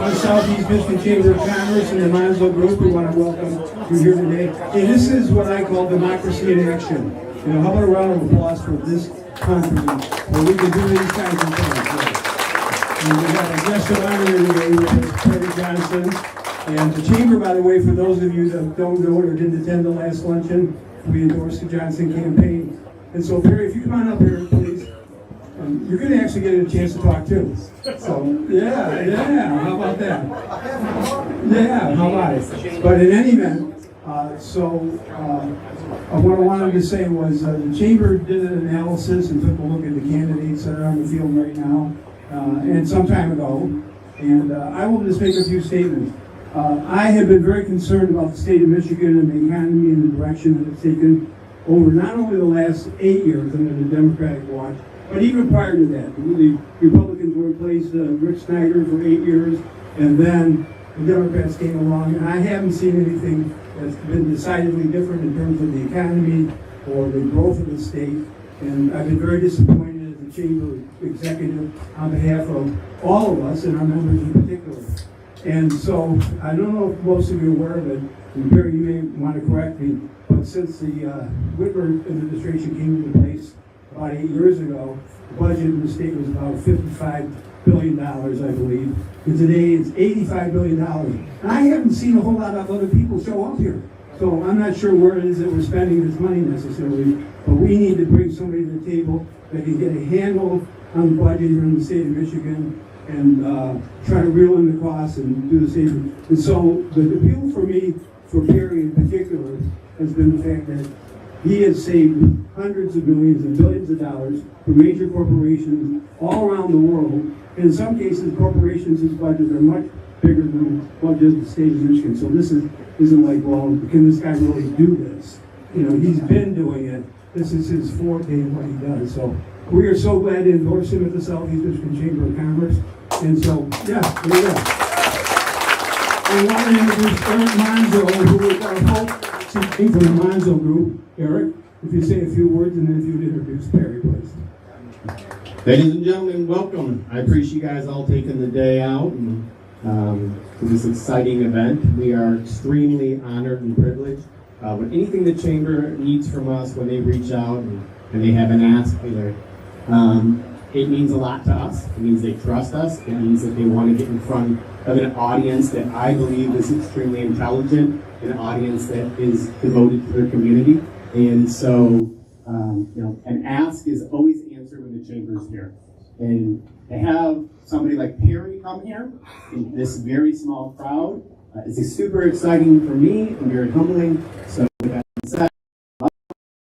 the Southeast Michigan Chamber of Commerce and the Monzo Group. We want to welcome you here today. And this is what I call democracy in action. You know, how about a round of applause for this country where we can do these kinds of things. And we got a guest of honor here today with Perry Johnson. And the Chamber, by the way, for those of you that don't know or didn't attend the last luncheon, we endorsed the Johnson campaign. And so, Perry, if you come on up here, please. You're going to actually get a chance to talk too. So, yeah, how about that? Yeah, how about it? But in any event, what I wanted to say was the Chamber did an analysis and took a look at the candidates that are on the field right now, and some time ago. And I will just make a few statements. I have been very concerned about the state of Michigan and the economy and the direction that it's taken over not only the last 8 years under the Democratic watch, but even prior to that. The Republicans were in place, Rick Snyder for 8 years, and then the Democrats came along, and I haven't seen anything that's been decidedly different in terms of the economy or the growth of the state. And I've been very disappointed as the Chamber executive on behalf of all of us and our members in particular. And so I don't know if most of you are aware of it, and Perry, you may want to correct me, but since the Whitmer administration came into place about 8 years ago, the budget in the state was about $55 billion, I believe. And today it's $85 billion. And I haven't seen a whole lot of other people show up here. So I'm not sure where it is that we're spending this money necessarily, but we need to bring somebody to the table that can get a handle on the budget here in the state of Michigan and try to reel in the costs and do the same. And so the appeal for me, for Perry in particular, has been the fact that he has saved hundreds of millions and billions of dollars for major corporations all around the world. And in some cases, corporations' budgets are much bigger than the budget of the state of Michigan. So this isn't like, well, can this guy really do this? You know, he's been doing it. This is his forte and what he does. So we are so glad to endorse him at the Southeast Michigan Chamber of Commerce. And so, yeah, there you go. I want to introduce Erick Monzo, who is our host from the Monzo Group. Erick, if you say a few words, and then if you would introduce Perry, please. Ladies and gentlemen, welcome. I appreciate you guys all taking the day out and for this exciting event. We are extremely honored and privileged. With anything the Chamber needs from us when they reach out and they have an ask, it means a lot to us. It means they trust us. It means that they want to get in front of an audience that I believe is extremely intelligent, an audience that is devoted to their community. And so, an ask is always answered when the Chamber's here. And to have somebody like Perry come here in this very small crowd is super exciting for me and very humbling. So with that said,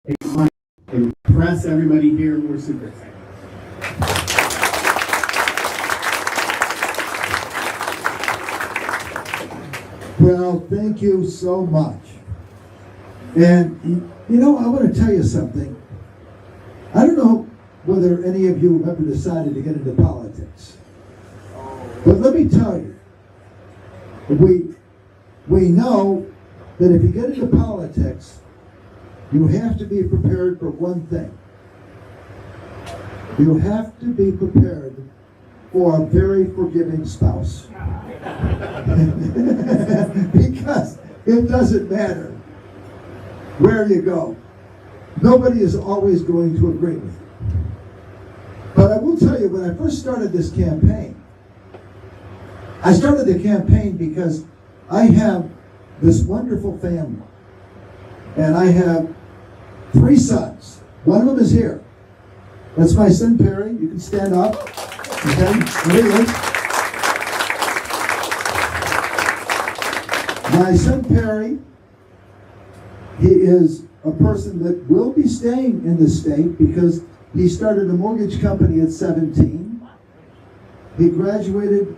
take time and impress everybody here. We're super excited. Well, thank you so much. And, you know, I want to tell you something. I don't know whether any of you have ever decided to get into politics. But let me tell you, we know that if you get into politics, you have to be prepared for one thing. You have to be prepared for a very forgiving spouse. Because it doesn't matter where you go. Nobody is always going to agree with you. But I will tell you, when I first started this campaign, I started the campaign because I have this wonderful family. And I have 3 sons. One of them is here. That's my son, Perry. You can stand up. Okay? There he is. My son, Perry, he is a person that will be staying in the state because he started a mortgage company at 17. He graduated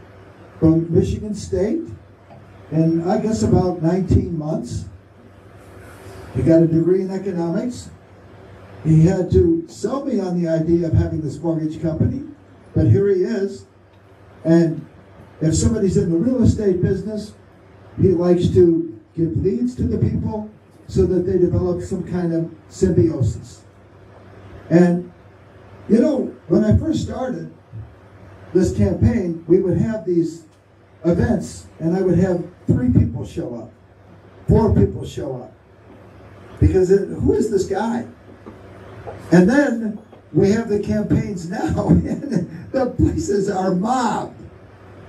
from Michigan State in, I guess, about 19 months. He got a degree in economics. He had to sell me on the idea of having this mortgage company, but here he is. And if somebody's in the real estate business, he likes to give leads to the people so that they develop some kind of symbiosis. And, you know, when I first started this campaign, we would have these events, and I would have 3 people show up, 4 people show up. Because who is this guy? And then we have the campaigns now, and the places are mobbed.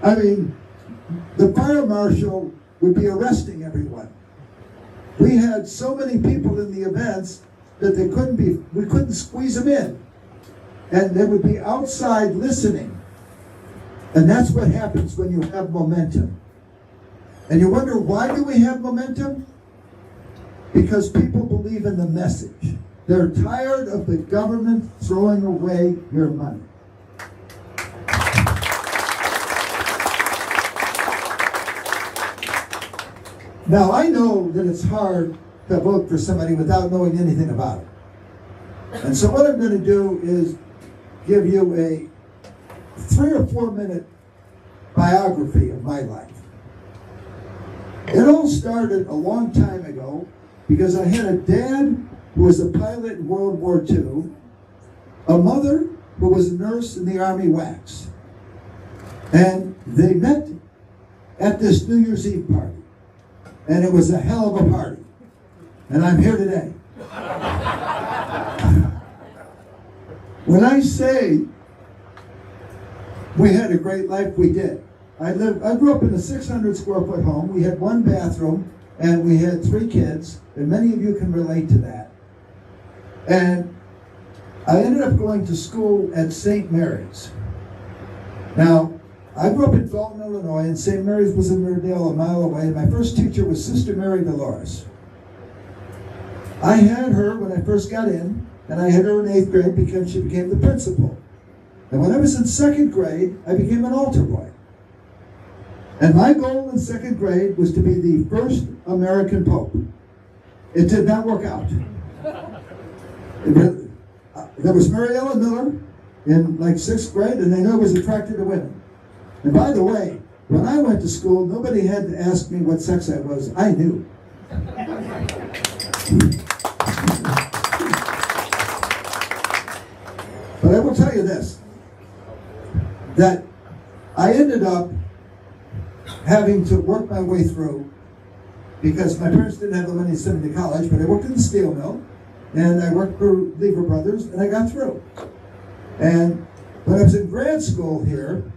I mean, the fire marshal would be arresting everyone. We had so many people in the events that we couldn't squeeze them in. And they would be outside listening. And that's what happens when you have momentum. And you wonder, why do we have momentum? Because people believe in the message. They're tired of the government throwing away your money. Now, I know that it's hard to vote for somebody without knowing anything about it. And so what I'm going to do is give you a 3 or 4 minute biography of my life. It all started a long time ago because I had a dad who was a pilot in World War II, a mother who was a nurse in the Army WACs. And they met at this New Year's Eve party. And it was a hell of a party. And I'm here today. When I say we had a great life, we did. I grew up in a 600 square foot home. We had 1 bathroom and we had 3 kids, and many of you can relate to that. And I ended up going to school at St. Mary's. Now, I grew up in Dalton, Illinois, and St. Mary's was in Riverdale, a mile away, and my first teacher was Sister Mary Dolores. I had her when I first got in, and I had her in 8th grade because she became the principal. And when I was in 2nd grade, I became an altar boy. And my goal in 2nd grade was to be the first American Pope. It did not work out. There was Mary Ellen Miller in like 6th grade, and I knew I was attracted to women. And by the way, when I went to school, nobody had to ask me what sex I was. I knew. But I will tell you this, that I ended up having to work my way through because my parents didn't have the money to send me to college, but I worked in the steel mill, and I worked for Lever Brothers, and I got through. And when I was in grad school here,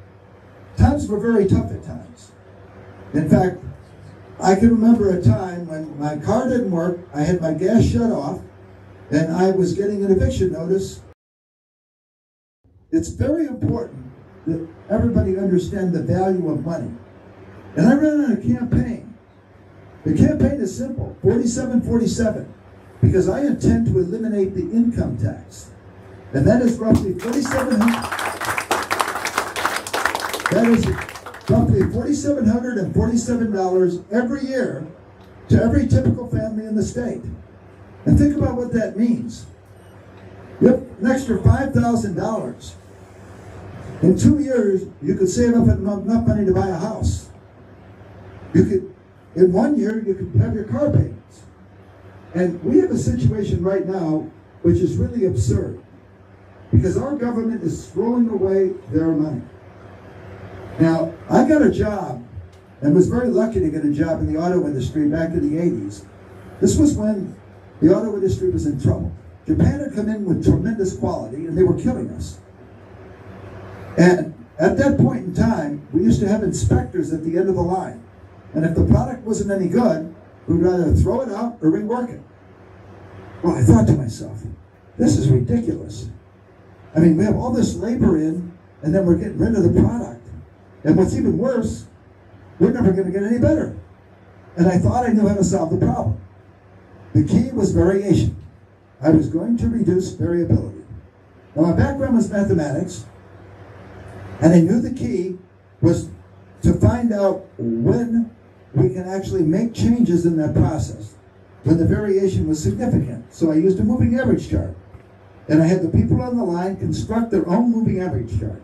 times were very tough at times. In fact, I can remember a time when my car didn't work, I had my gas shut off, and I was getting an eviction notice. It's very important that everybody understand the value of money. And I ran on a campaign. The campaign is simple, 4747, because I intend to eliminate the income tax. And that is roughly $4,747 every year to every typical family in the state. And think about what that means. You have an extra $5,000. In 2 years, you could save up enough money to buy a house. In 1 year, you could have your car payments. And we have a situation right now which is really absurd because our government is throwing away their money. Now, I got a job and was very lucky to get a job in the auto industry back in the 80s. This was when the auto industry was in trouble. Japan had come in with tremendous quality and they were killing us. And at that point in time, we used to have inspectors at the end of the line. And if the product wasn't any good, we'd rather throw it out or rework it. Well, I thought to myself, this is ridiculous. I mean, we have all this labor in, and then we're getting rid of the product. And what's even worse, we're never going to get any better. And I thought I knew how to solve the problem. The key was variation. I was going to reduce variability. Now, my background was mathematics, and I knew the key was to find out when we can actually make changes in that process, when the variation was significant. So I used a moving average chart. And I had the people on the line construct their own moving average chart.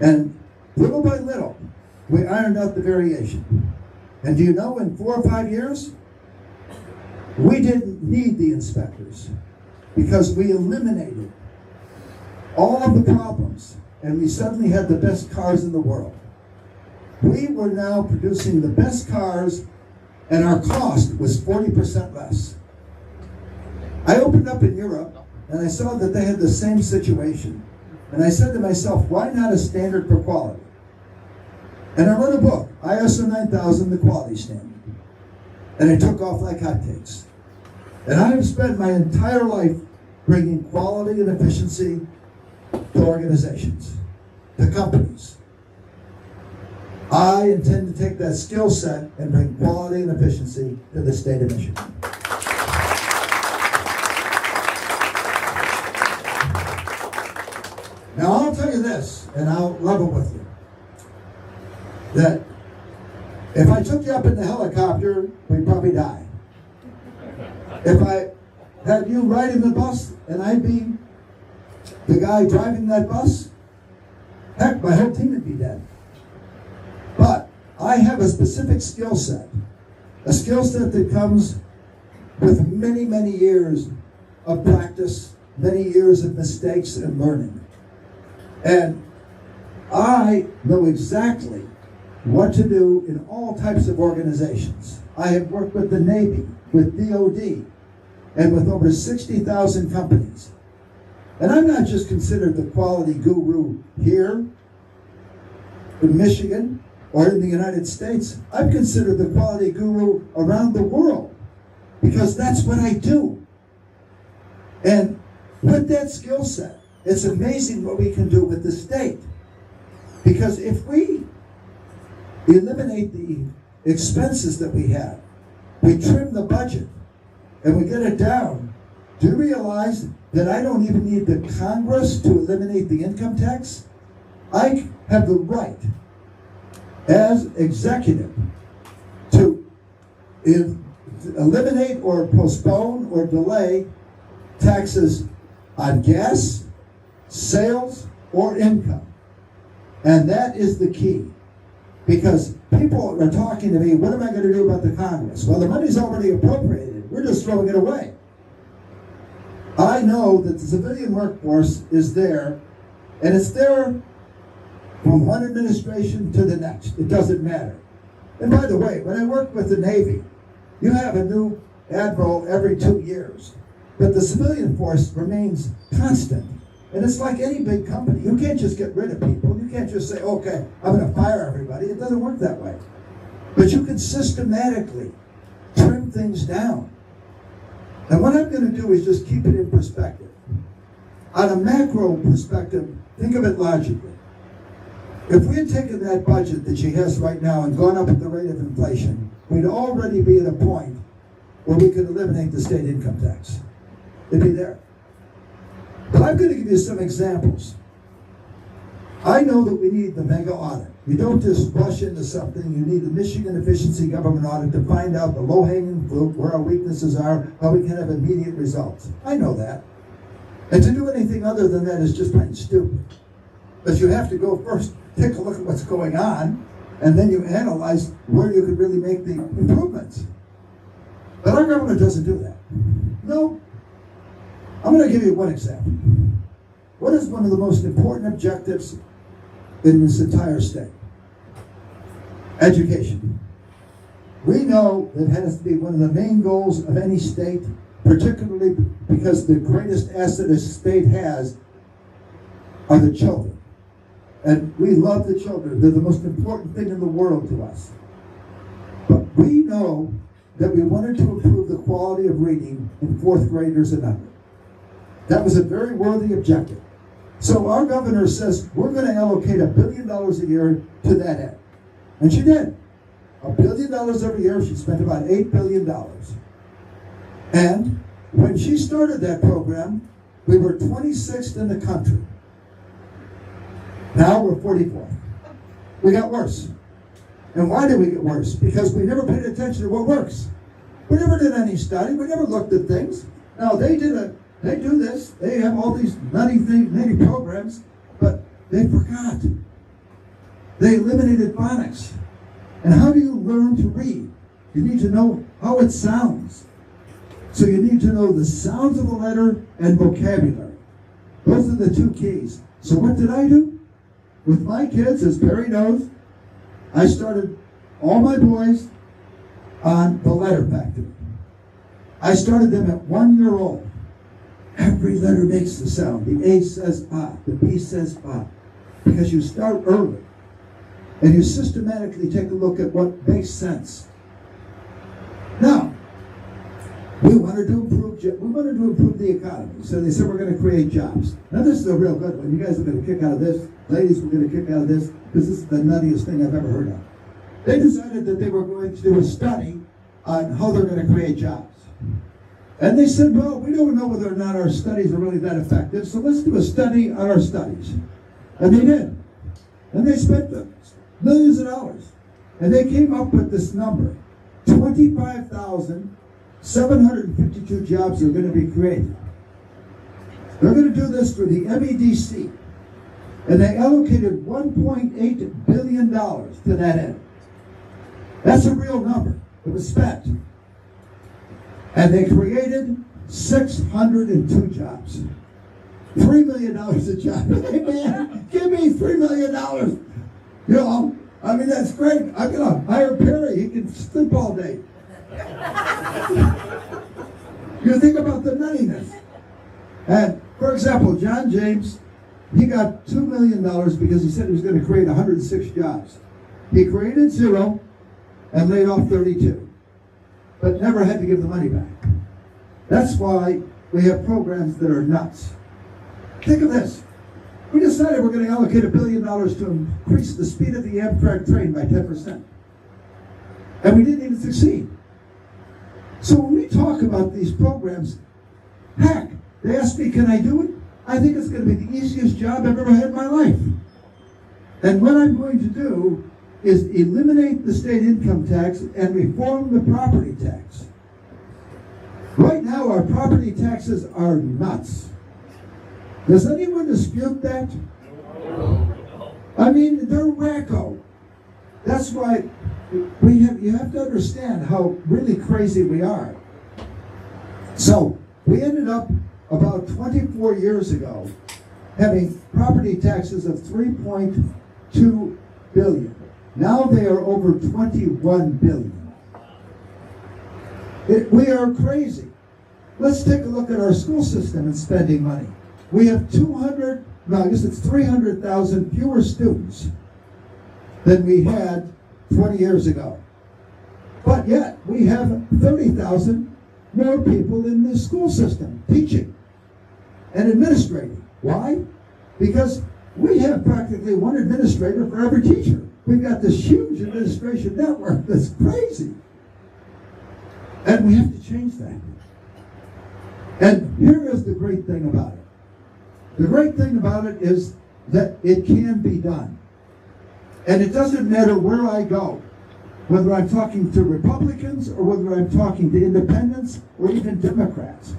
And little by little, we ironed out the variation. And do you know, in 4 or 5 years, we didn't need the inspectors because we eliminated all of the problems and we suddenly had the best cars in the world. we were now producing the best cars, and our cost was 40% less. I opened up in Europe, and I saw that they had the same situation. And I said to myself, why not a standard for quality? And I wrote a book, ISO 9000, the quality standard. And it took off like hotcakes. And I have spent my entire life bringing quality and efficiency to organizations, to companies. I intend to take that skill set and bring quality and efficiency to the state of Michigan. Now I'll tell you this, and I'll level with you, that if I took you up in the helicopter, we'd probably die. If I had you riding the bus and I'd be the guy driving that bus, heck, my whole team would be dead. But I have a specific skill set, a skill set that comes with many, many years of practice, many years of mistakes and learning. And I know exactly what to do in all types of organizations. I have worked with the Navy, with DOD, and with over 60,000 companies. And I'm not just considered the quality guru here in Michigan or in the United States. I'm considered the quality guru around the world because that's what I do. And with that skill set, it's amazing what we can do with the state. Because if we eliminate the expenses that we have, we trim the budget, and we get it down, do you realize that I don't even need the Congress to eliminate the income tax? I have the right, as executive, to eliminate or postpone or delay taxes on gas, sales, or income. And that is the key. Because people are talking to me, what am I going to do about the Congress? Well, the money's already appropriated. We're just throwing it away. I know that the civilian workforce is there, and it's there from one administration to the next. It doesn't matter. And by the way, when I work with the Navy, you have a new admiral every 2 years. But the civilian force remains constant. And it's like any big company. You can't just get rid of people. You can't just say, okay, I'm going to fire everybody. It doesn't work that way. But you can systematically trim things down. And what I'm going to do is just keep it in perspective. On a macro perspective, think of it logically. If we had taken that budget that she has right now and gone up at the rate of inflation, we'd already be at a point where we could eliminate the state income tax. It'd be there. But I'm going to give you some examples. I know that we need the mega audit. You don't just rush into something. You need the Michigan Efficiency Government Audit to find out the low-hanging fruit, where our weaknesses are, how we can have immediate results. I know that. And to do anything other than that is just plain stupid. But you have to go first, take a look at what's going on, and then you analyze where you could really make the improvements. But our government doesn't do that. No. I'm going to give you one example. What is one of the most important objectives in this entire state? Education. We know that it has to be one of the main goals of any state, particularly because the greatest asset a state has are the children. And we love the children. They're the most important thing in the world to us. But we know that we wanted to improve the quality of reading in 4th graders and under. That was a very worthy objective. So our governor says, we're going to allocate $1 billion a year to that end. And she did. $1 billion every year. She spent about $8 billion. And when she started that program, we were 26th in the country. Now we're 44th. We got worse. And why did we get worse? Because we never paid attention to what works. We never did any study. We never looked at things. Now they do this. They have all these nutty programs, but they forgot. They eliminated phonics. And how do you learn to read? You need to know how it sounds. So you need to know the sounds of the letter and vocabulary. Those are the 2 keys. So what did I do? With my kids, as Perry knows, I started all my boys on the letter factory. I started them at 1 year old. Every letter makes the sound. The A says ah, the B says ah. Because you start early and you systematically take a look at what makes sense. Now, we wanted to improve the economy. So they said we're going to create jobs. Now this is a real good one. You guys are going to kick out of this. Ladies, we're going to kick out of this because this is the nuttiest thing I've ever heard of. They decided that they were going to do a study on how they're going to create jobs. And they said, well, we don't know whether or not our studies are really that effective, so let's do a study on our studies. And they did. And they spent millions of dollars. And they came up with this number. 25,752 jobs are going to be created. They're going to do this through the MEDC. And they allocated $1.8 billion to that end. That's a real number. It was spent. And they created 602 jobs. $3 million a job. Hey man, give me $3 million. You know, I mean, that's great. I'm going to hire Perry. He can sleep all day. You think about the nuttiness. And, for example, John James, he got $2 million because he said he was going to create 106 jobs. He created 0 and laid off 32, but never had to give the money back. That's why we have programs that are nuts. Think of this. We decided we're going to allocate $1 billion to increase the speed of the Amtrak train by 10%. And we didn't even succeed. So when we talk about these programs, heck, they ask me, can I do it? I think it's going to be the easiest job I've ever had in my life. And what I'm going to do is eliminate the state income tax and reform the property tax. Right now, our property taxes are nuts. Does anyone dispute that? I mean, they're wacko. That's why you have to understand how really crazy we are. So, we ended up about 24 years ago having property taxes of $3.2 billion. Now they are over $21 billion. We are crazy. Let's take a look at our school system and spending money. We have 300,000 fewer students than we had 20 years ago. But yet, we have 30,000 more people in the school system teaching and administrating. Why? Because we have practically one administrator for every teacher. We've got this huge administration network that's crazy. And we have to change that. And here is the great thing about it. The great thing about it is that it can be done. And it doesn't matter where I go, whether I'm talking to Republicans or whether I'm talking to independents or even Democrats.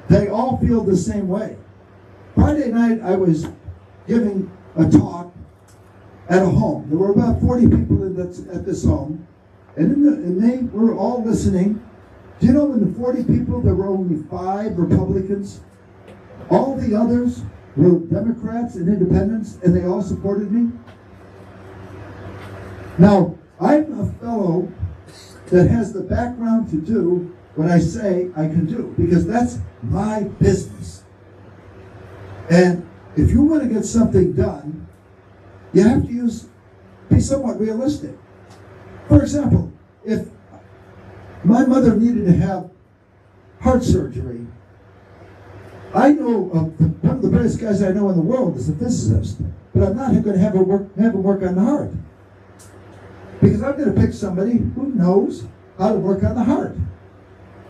They all feel the same way. Friday night I was giving a talk at a home. There were about 40 people at this home, and they were all listening. Do you know in the 40 people there were only 5 Republicans? All the others were Democrats and independents, and they all supported me. Now, I'm a fellow that has the background to do what I say I can do, because that's my business. And if you want to get something done, you have to be somewhat realistic. For example, if my mother needed to have heart surgery, I know one of the greatest guys I know in the world is a physicist, but I'm not going to have him work on the heart. Because I'm going to pick somebody who knows how to work on the heart.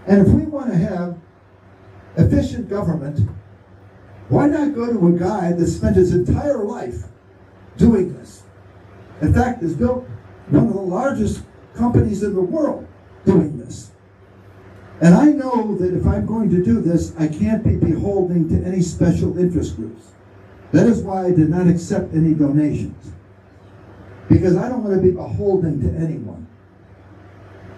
And if we want to have efficient government, why not go to a guy that spent his entire life doing this? In fact, has built one of the largest companies in the world doing this. And I know that if I'm going to do this, I can't be beholden to any special interest groups. That is why I did not accept any donations. Because I don't want to be beholden to anyone.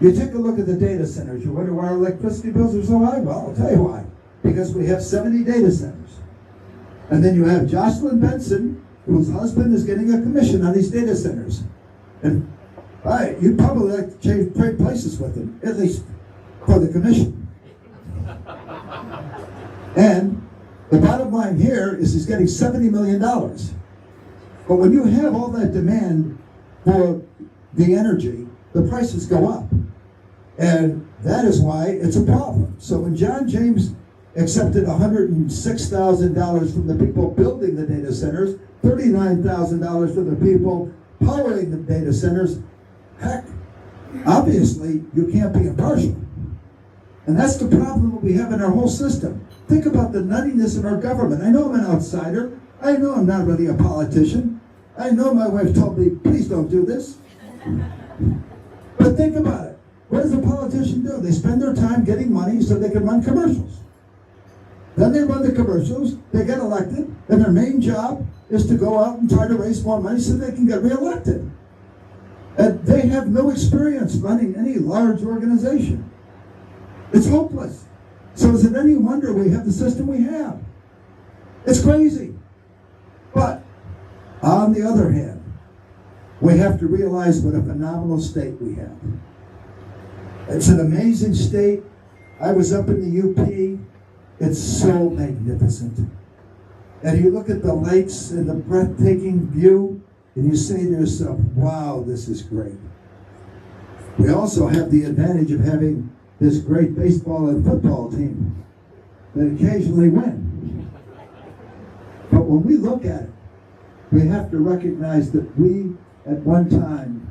You take a look at the data centers. You wonder why our electricity bills are so high? Well, I'll tell you why. Because we have 70 data centers. And then you have Jocelyn Benson, whose husband is getting a commission on these data centers. And You'd probably like to trade places with him, at least for the commission. And the bottom line here is he's getting $70 million. But when you have all that demand for the energy, the prices go up. And that is why it's a problem. So when John James accepted $106,000 from the people building the data centers, $39,000 from the people powering the data centers, heck, obviously you can't be impartial. And that's the problem that we have in our whole system. Think about the nuttiness of our government. I know I'm an outsider. I know I'm not really a politician. I know my wife told me, please don't do this. But think about it. What does a politician do? They spend their time getting money so they can run commercials. Then they run the commercials, they get elected, and their main job is to go out and try to raise more money so they can get reelected. And they have no experience running any large organization. It's hopeless. So is it any wonder we have the system we have? It's crazy. But on the other hand, we have to realize what a phenomenal state we have. It's an amazing state. I was up in the UP. It's so magnificent. And you look at the lakes and the breathtaking view, and you say to yourself, wow, this is great. We also have the advantage of having this great baseball and football team that occasionally win. But when we look at it, we have to recognize that we, at one time,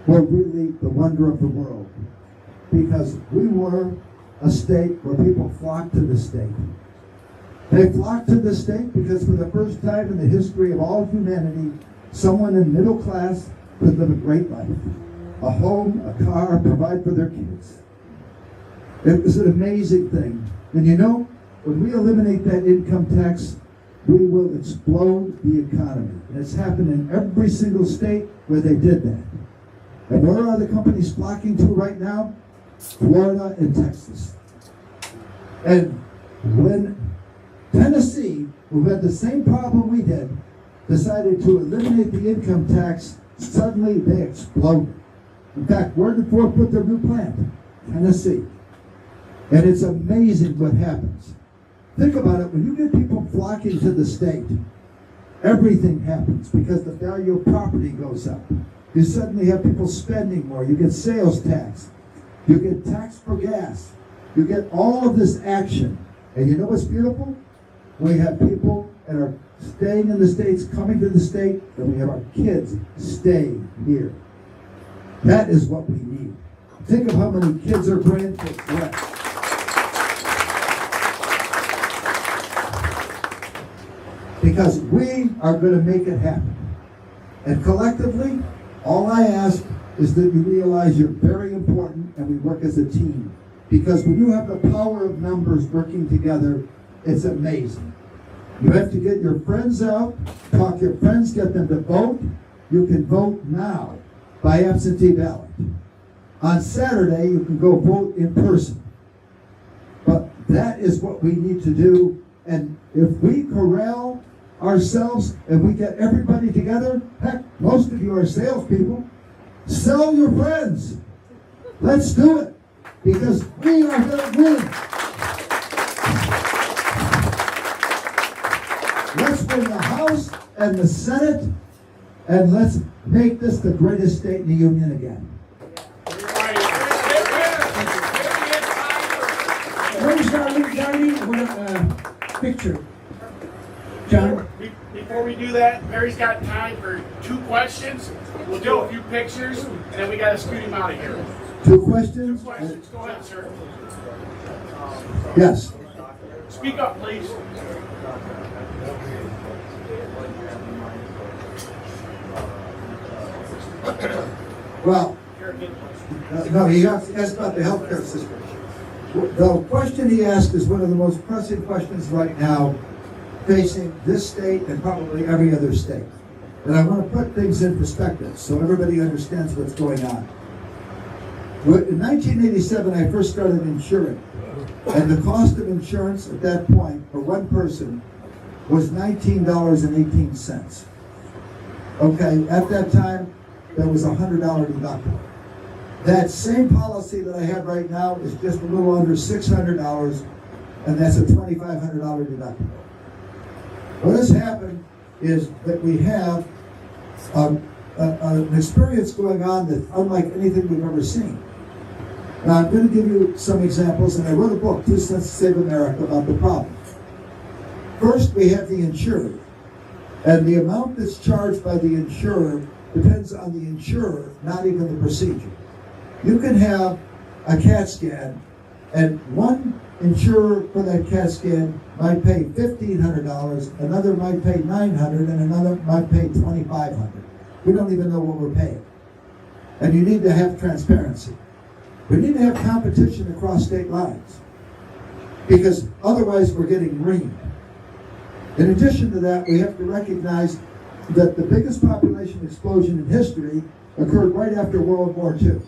were really the wonder of the world. Because we were a state where people flocked to the state. They flocked to the state because for the first time in the history of all humanity, someone in middle class could live a great life. A home, a car, provide for their kids. It was an amazing thing. And you know, when we eliminate that income tax, we will explode the economy. And it's happened in every single state where they did that. And where are the companies flocking to right now? Florida and Texas. And when Tennessee, who had the same problem we did, decided to eliminate the income tax, suddenly they exploded. In fact, where did Ford put their new plant? Tennessee. And it's amazing what happens. Think about it, when you get people flocking to the state, everything happens because the value of property goes up. You suddenly have people spending more. You get sales tax. You get tax for gas. You get all of this action. And you know what's beautiful? We have people that are staying in the states, coming to the state, and we have our kids staying here. That is what we need. Think of how many kids or grandkids left. Because we are going to make it happen. And collectively, all I ask is that you realize you're very important and we work as a team. Because when you have the power of numbers working together, it's amazing. You have to get your friends out, talk your friends, get them to vote. You can vote now by absentee ballot. On Saturday, you can go vote in person. But that is what we need to do. And if we corral ourselves and we get everybody together, heck, most of you are salespeople, sell your friends. Let's do it. Because we are going to win. Let's win the House and the Senate, and let's make this the greatest state in the Union again. Where we start, Johnny? Picture. John? Before we do that, Perry's got time for 2 questions. We'll do a few pictures, and then we got to scoot him out of here. 2 questions? 2 questions. Go ahead, sir. Yes. Speak up, please. Well, no, he asked about the healthcare system. The question he asked is one of the most pressing questions right now facing this state and probably every other state. And I want to put things in perspective so everybody understands what's going on. In 1987, I first started insuring, and the cost of insurance at that point for one person was $19.18. Okay, at that time, there was a $100 deductible. That same policy that I have right now is just a little under $600, and that's a $2,500 deductible. What has happened is that we have an experience going on that's unlike anything we've ever seen. Now, I'm going to give you some examples, and I wrote a book, 2 Cents to Save America, about the problem. First, we have the insured, and the amount that's charged by the insurer depends on the insurer, not even the procedure. You can have a CAT scan, and one insurer for that CAT scan might pay $1,500, another might pay $900, and another might pay $2,500. We don't even know what we're paying. And you need to have transparency. We need to have competition across state lines, because otherwise we're getting reamed. In addition to that, we have to recognize that the biggest population explosion in history occurred right after World War II.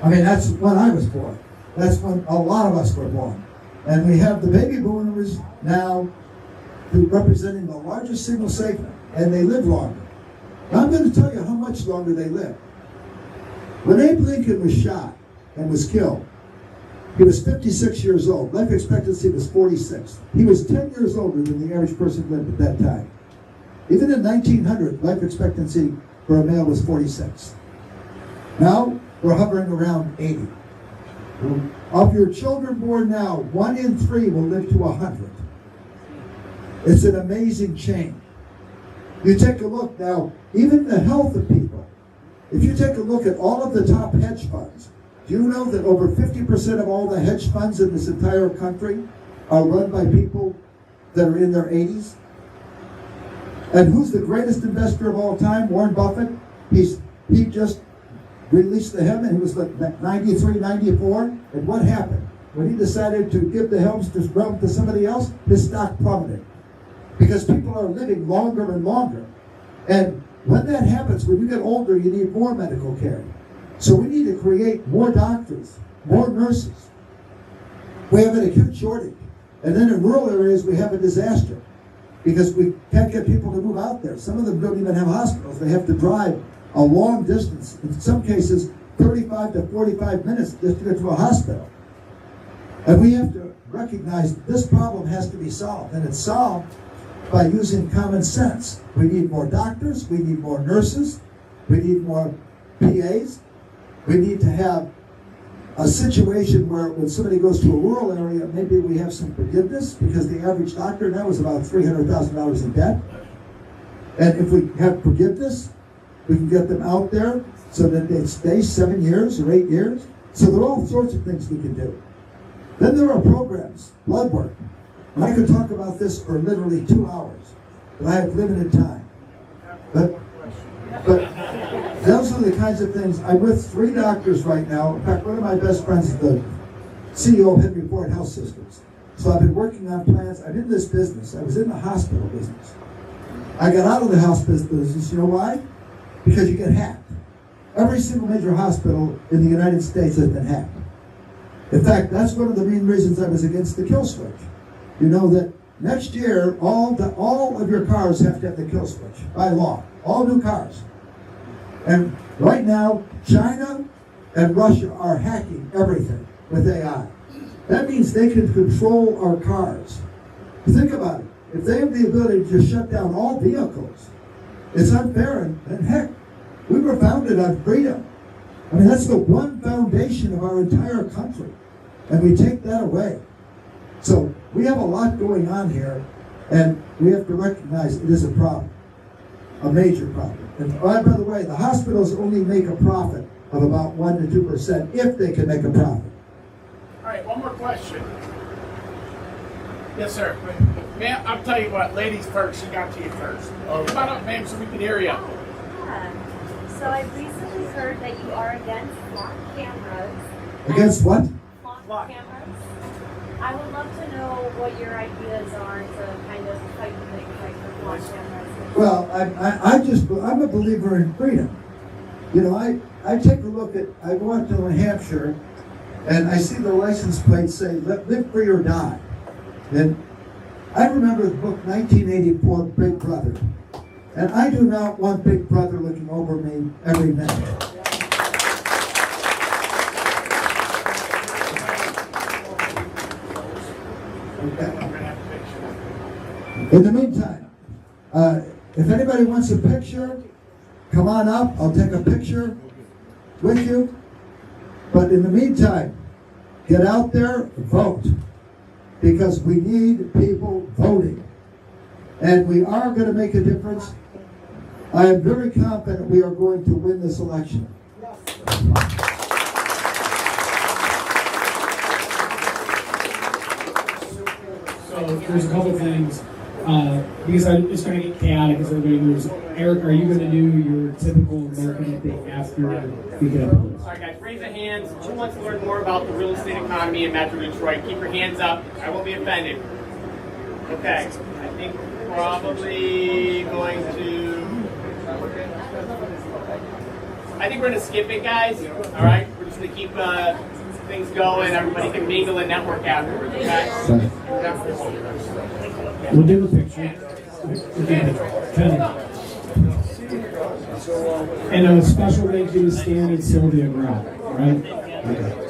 I mean, that's when I was born. That's when a lot of us were born. And we have the baby boomers now representing the largest single segment, and they live longer. Now, I'm going to tell you how much longer they live. When Abe Lincoln was shot and was killed, he was 56 years old. Life expectancy was 46. He was 10 years older than the average person lived at that time. Even in 1900, life expectancy for a male was 46. Now, we're hovering around 80. Of your children born now, 1 in 3 will live to 100. It's an amazing change. You take a look now, even the health of people. If you take a look at all of the top hedge funds, do you know that over 50% of all the hedge funds in this entire country are run by people that are in their 80s? And who's the greatest investor of all time? Warren Buffett. He just released the helm, and he was like 93, 94. And what happened? When he decided to give the helm to somebody else, his stock plummeted. Because people are living longer and longer. And when that happens, when you get older, you need more medical care. So we need to create more doctors, more nurses. We have an acute shortage. And then in rural areas, we have a disaster because we can't get people to move out there. Some of them don't even have hospitals. They have to drive a long distance, in some cases 35 to 45 minutes just to get to a hospital. And we have to recognize this problem has to be solved, and it's solved by using common sense. We need more doctors, we need more nurses, we need more PAs. We need to have a situation where when somebody goes to a rural area, maybe we have some forgiveness, because the average doctor now is about $300,000 in debt. And if we have forgiveness, we can get them out there so that they stay 7 years or 8 years. So there are all sorts of things we can do. Then there are programs, blood work. And I could talk about this for literally 2 hours, but I have limited time. But those are the kinds of things. I'm with 3 doctors right now. In fact, one of my best friends is the CEO of Henry Ford Health Systems. So I've been working on plans. I'm in this business. I was in the hospital business. I got out of the hospital business. You know why? Because you get hacked. Every single major hospital in the United States has been hacked. In fact, that's one of the main reasons I was against the kill switch. You know that next year, all of your cars have to have the kill switch by law. All new cars. And right now, China and Russia are hacking everything with AI. That means they can control our cars. Think about it. If they have the ability to shut down all vehicles, it's unfair. And heck, we were founded on freedom. I mean, that's the one foundation of our entire country. And we take that away. So we have a lot going on here, and we have to recognize it is a problem, a major problem. And by the way, the hospitals only make a profit of about 1 to 2% if they can make a profit. All right, one more question. Yes, sir. Ma'am, I'll tell you what, ladies first, she got to you first. Come on up, ma'am, so we can hear you. Yeah. So I recently heard that you are against lock cameras. Against what? Lock cameras. I would love to know what your ideas are to kind of fight the big fight with lock cameras. Well, I'm a believer in freedom. You know, I take a look at, I go out to New Hampshire, and I see the license plate say, live free or die. And I remember the book 1984, Big Brother. And I do not want Big Brother looking over me every minute. Okay. In the meantime, if anybody wants a picture, come on up. I'll take a picture with you. But in the meantime, get out there, vote. Because we need people voting. And we are going to make a difference. I am very confident we are going to win this election. So there's a couple things. Because it's going to get chaotic as everybody moves. Eric, are you going to do your typical marketing thing after we get up All right, guys, raise your hands. Who wants to learn more about the real estate economy in Metro Detroit? Keep your hands up. I won't be offended. Okay, I think we're probably going to. I think we're going to skip it, guys. All right, we're just going to keep things going. Everybody can mingle and network afterwards. Okay. We'll do a picture. And a special thank you to Stan and Sylvia Brown, right? Okay.